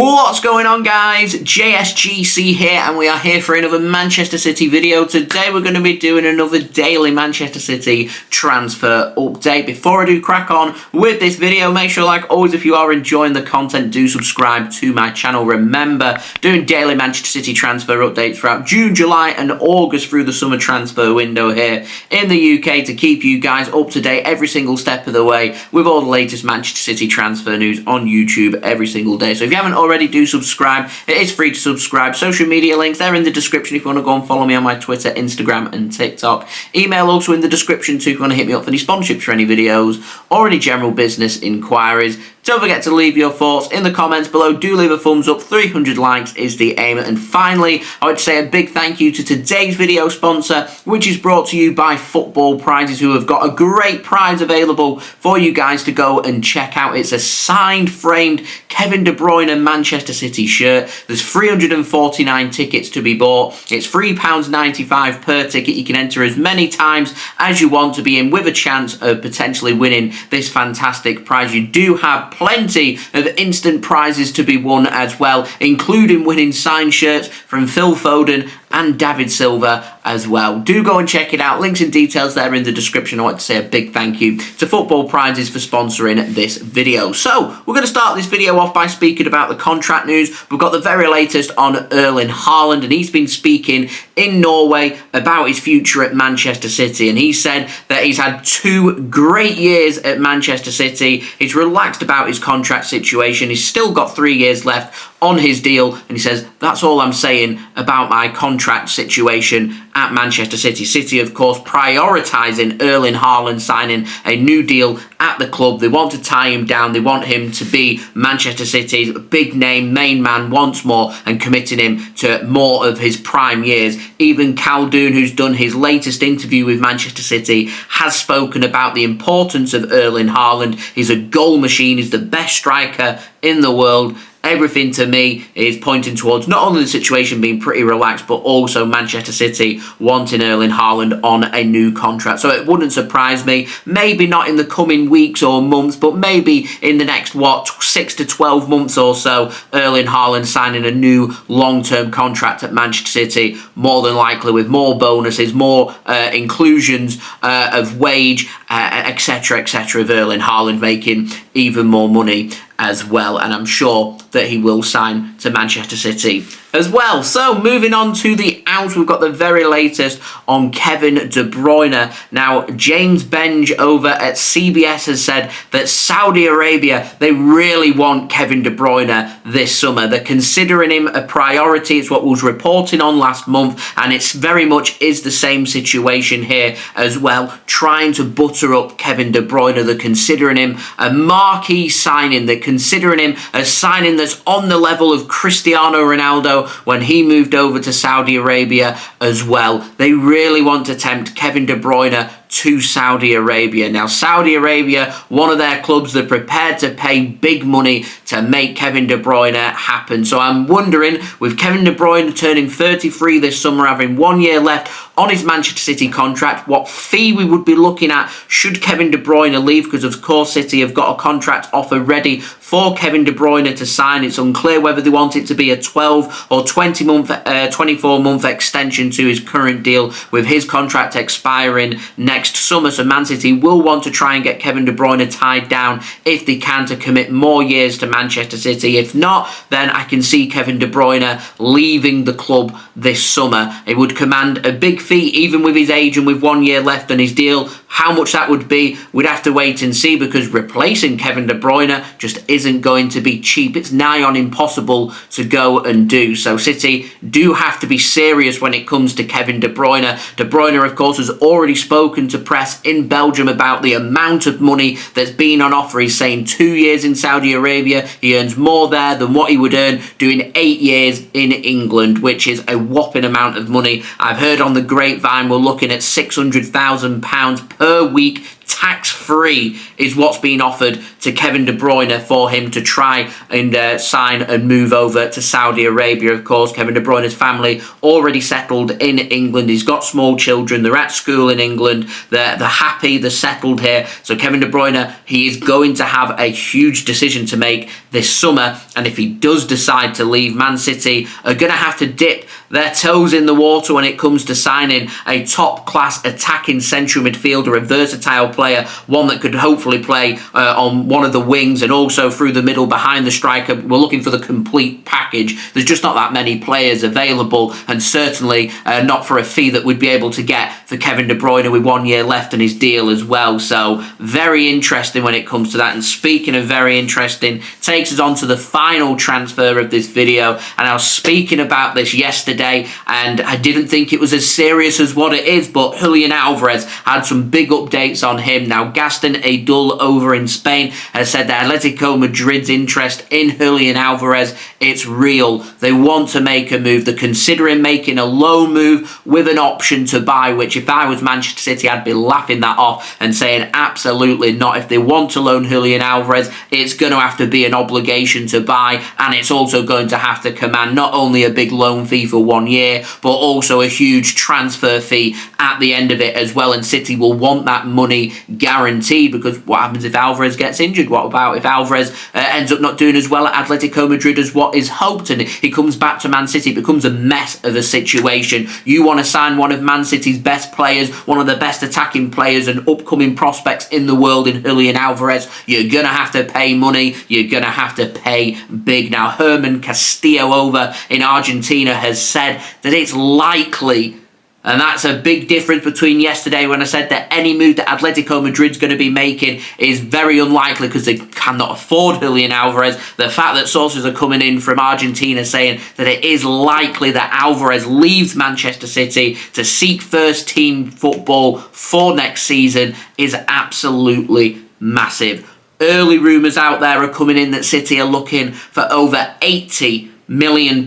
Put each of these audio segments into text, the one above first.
What's going on, guys? JSGC here, and we are here for another Manchester City video. Today we're going to be doing another daily Manchester City transfer update. Before I do crack on with this video, make sure, like always, if you are enjoying the content, do subscribe to my channel. Remember, doing daily Manchester City transfer updates throughout June, July and August through the summer transfer window here in the UK to keep you guys up to date every single step of the way with all the latest Manchester City transfer news on YouTube every single day. So if you haven't already, do subscribe. It is free to subscribe. Social media links, they're in the description if you want to go and follow me on my Twitter, Instagram and TikTok. Email also in the description too if you want to hit me up for any sponsorships for any videos or any general business inquiries. Don't forget to leave your thoughts in the comments below. Do leave a thumbs up. 300 likes is the aim. And finally, I would say a big thank you to today's video sponsor, which is brought to you by Football Prizes, who have got a great prize available for you guys to go and check out. It's a signed, framed Kevin de Bruyne Manchester City shirt. There's 349 tickets to be bought. It's £3.95 per ticket. You can enter as many times as you want to be in with a chance of potentially winning this fantastic prize. You do have plenty of instant prizes to be won as well, including winning signed shirts from Phil Foden and David Silva as well. Do go and check it out. Links and details there in the description. I want to say a big thank you to Football Prizes for sponsoring this video. So we're going to start this video off by speaking about the contract news. We've got the very latest on Erling Haaland, and he's been speaking in Norway about his future at Manchester City, and he said that he's had 2 great years at Manchester City. He's relaxed about his contract situation. He's still got 3 years left on his deal, and he says, that's all I'm saying about my contract situation at Manchester City. City, of course, prioritising Erling Haaland signing a new deal at the club. They want to tie him down. They want him to be Manchester City's big name, main man once more, and committing him to more of his prime years. Even Khaldoon, who's done his latest interview with Manchester City, has spoken about the importance of Erling Haaland. He's a goal machine. He's the best striker in the world. Everything to me is pointing towards not only the situation being pretty relaxed, but also Manchester City wanting Erling Haaland on a new contract. So it wouldn't surprise me, maybe not in the coming weeks or months, but maybe in the next, 6 to 12 months or so, Erling Haaland signing a new long-term contract at Manchester City, more than likely with more bonuses, more inclusions of wage, etc., etc., of Erling Haaland making even more money as well, and I'm sure that he will sign to Manchester City as well. So moving on to the outs, we've got the very latest on Kevin de Bruyne. Now, James Benge over at CBS has said that Saudi Arabia, they really want Kevin de Bruyne this summer. They're considering him a priority. It's what was reporting on last month, and it's very much is the same situation here as well, trying to butter up Kevin de Bruyne. They're considering him a marquee signing. They're considering him a signing that's on the level of Cristiano Ronaldo when he moved over to Saudi Arabia as well. They really want to tempt Kevin de Bruyne to Saudi Arabia. Now, Saudi Arabia, one of their clubs, they're prepared to pay big money to make Kevin de Bruyne happen. So I'm wondering, with Kevin de Bruyne turning 33 this summer, having 1 year left on his Manchester City contract, what fee we would be looking at should Kevin de Bruyne leave, because of course City have got a contract offer ready for Kevin de Bruyne to sign. It's unclear whether they want it to be a 12 or 24-month extension to his current deal, with his contract expiring next summer. So Man City will want to try and get Kevin de Bruyne tied down if they can, to commit more years to Manchester City. If not, then I can see Kevin de Bruyne leaving the club this summer. It would command a big fee, even with his age and with 1 year left on his deal. How much that would be, we'd have to wait and see, because replacing Kevin de Bruyne just isn't going to be cheap. It's nigh on impossible to go and do. So City do have to be serious when it comes to Kevin de Bruyne. De Bruyne, of course, has already spoken to press in Belgium about the amount of money that's been on offer. He's saying 2 years in Saudi Arabia, he earns more there than what he would earn doing 8 years in England, which is a whopping amount of money. I've heard on the grapevine we're looking at £600,000 per week tax-free is what's being offered to Kevin de Bruyne for him to try and sign and move over to Saudi Arabia. Of course, Kevin de Bruyne's family already settled in England. He's got small children. They're at school in England. They're happy. They're settled here. So Kevin de Bruyne, he is going to have a huge decision to make this summer. And if he does decide to leave, Man City are going to have to dip their toes in the water when it comes to signing a top-class attacking central midfielder, a versatile player, one that could hopefully play on one of the wings and also through the middle behind the striker. We're looking for the complete package. There's just not that many players available, and certainly not for a fee that we'd be able to get for Kevin de Bruyne with 1 year left in his deal as well. So very interesting when it comes to that. And speaking of very interesting, takes us on to the final transfer of this video. And I was speaking about this yesterday, and I didn't think it was as serious as what it is, but Julian Alvarez had some big updates on him. Now, Gaton Edul over in Spain has said that Atletico Madrid's interest in Julian Alvarez, it's real. They want to make a move. They're considering making a loan move with an option to buy, which if I was Manchester City, I'd be laughing that off and saying absolutely not. If they want to loan Julian Alvarez, it's going to have to be an obligation to buy, and it's also going to have to command not only a big loan fee for 1 year, but also a huge transfer fee at the end of it as well. And City will want that money guaranteed, because what happens if Alvarez gets injured? What about if Alvarez ends up not doing as well at Atletico Madrid as what is hoped, and he comes back to Man City? It becomes a mess of a situation. You want to sign one of Man City's best players, one of the best attacking players and upcoming prospects in the world in Julian Alvarez, you're going to have to pay money. You're going to have to pay big. Now, Herman Castillo over in Argentina has said that it's likely, and that's a big difference between yesterday when I said that any move that Atletico Madrid's going to be making is very unlikely because they cannot afford Julian Alvarez. The fact that sources are coming in from Argentina saying that it is likely that Alvarez leaves Manchester City to seek first-team football for next season is absolutely massive. Early rumours out there are coming in that City are looking for over £80 million.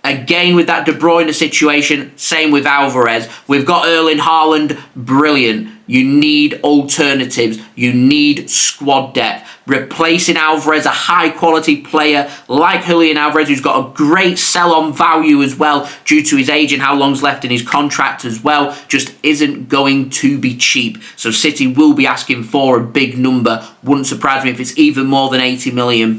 Again, with that De Bruyne situation, same with Alvarez. We've got Erling Haaland, brilliant. You need alternatives. You need squad depth. Replacing Alvarez, a high-quality player like Julian Alvarez, who's got a great sell-on value as well due to his age and how long's left in his contract as well, just isn't going to be cheap. So City will be asking for a big number. Wouldn't surprise me if it's even more than £80 million.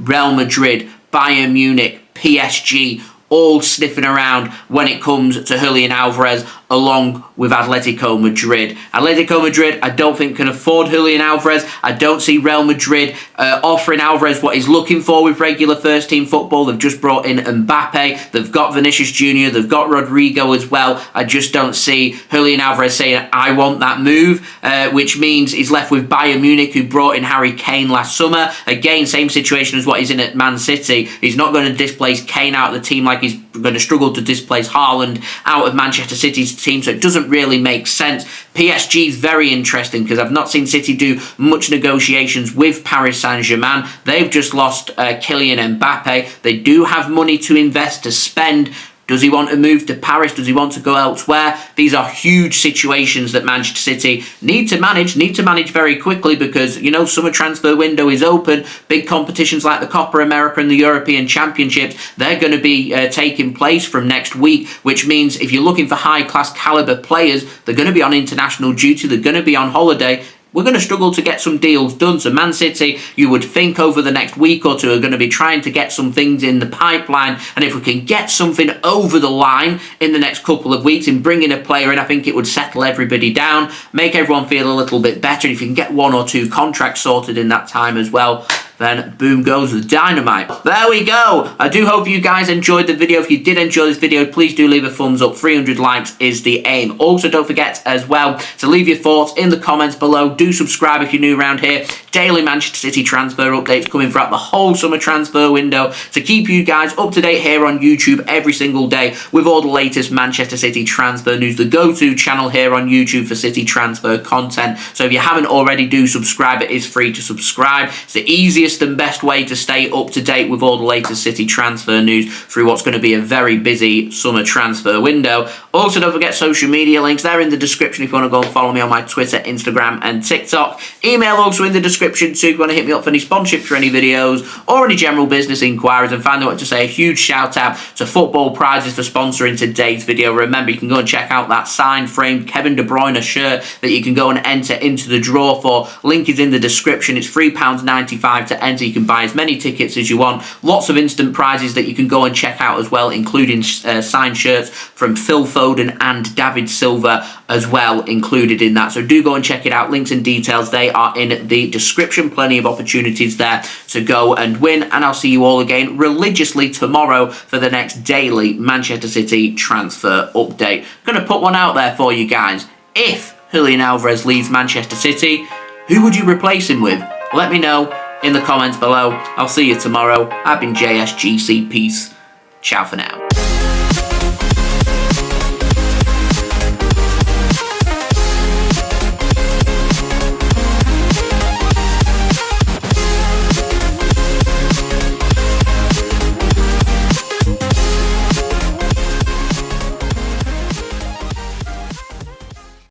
Real Madrid, Bayern Munich, PSG, all sniffing around when it comes to Julian Alvarez, along with Atletico Madrid. Atletico Madrid, I don't think can afford Julian Alvarez. I don't see Real Madrid offering Alvarez what he's looking for with regular first-team football. They've just brought in Mbappe. They've got Vinicius Jr. They've got Rodrigo as well. I just don't see Julian Alvarez saying, I want that move, which means he's left with Bayern Munich, who brought in Harry Kane last summer. Again, same situation as what he's in at Man City. He's not going to displace Kane out of the team like he's going to struggle to displace Haaland out of Manchester City's team, so it doesn't really make sense. PSG is very interesting because I've not seen City do much negotiations with Paris Saint-Germain. They've just lost Kylian Mbappe. They do have money to invest, to spend. Does he want to move to Paris? Does he want to go elsewhere? These are huge situations that Manchester City need to manage very quickly because, you know, summer transfer window is open. Big competitions like the Copa America and the European Championships, they're going to be taking place from next week, which means if you're looking for high-class caliber players, they're going to be on international duty, they're going to be on holiday. We're going to struggle to get some deals done. So Man City, you would think over the next week or two, are going to be trying to get some things in the pipeline. And if we can get something over the line in the next couple of weeks and bring in a player in, I think it would settle everybody down, make everyone feel a little bit better. And if you can get 1 or 2 contracts sorted in that time as well, then boom goes the dynamite. There we go. I do hope you guys enjoyed the video. If you did enjoy this video, please do leave a thumbs up. 300 likes is the aim. Also, don't forget as well to leave your thoughts in the comments below. Do subscribe if you're new around here. Daily Manchester City transfer updates coming throughout the whole summer transfer window to keep you guys up to date here on YouTube every single day with all the latest Manchester City transfer news. The go-to channel here on YouTube for City transfer content. So if you haven't already, do subscribe. It is free to subscribe. It's the easiest easiest and best way to stay up to date with all the latest City transfer news through what's going to be a very busy summer transfer window. Also, don't forget social media links. They're in the description if you want to go and follow me on my Twitter, Instagram and TikTok. Email also in the description too if you want to hit me up for any sponsorships for any videos or any general business inquiries. And finally, I want to say a huge shout out to Football Prizes for sponsoring today's video. Remember, you can go and check out that signed framed Kevin de Bruyne shirt that you can go and enter into the draw for. Link is in the description. It's £3.95 to enter. You can buy as many tickets as you want. Lots of instant prizes that you can go and check out as well, including signed shirts from Phil Foden and David Silva as well included in that. So do go and check it out. Links and details, they are in the description. Plenty of opportunities there to go and win. And I'll see you all again religiously tomorrow for the next daily Manchester City transfer update. Going to put one out there for you guys. If Julian Alvarez leaves Manchester City, who would you replace him with? Let me know in the comments below. I'll see you tomorrow. I've been JSGC. Peace. Ciao for now.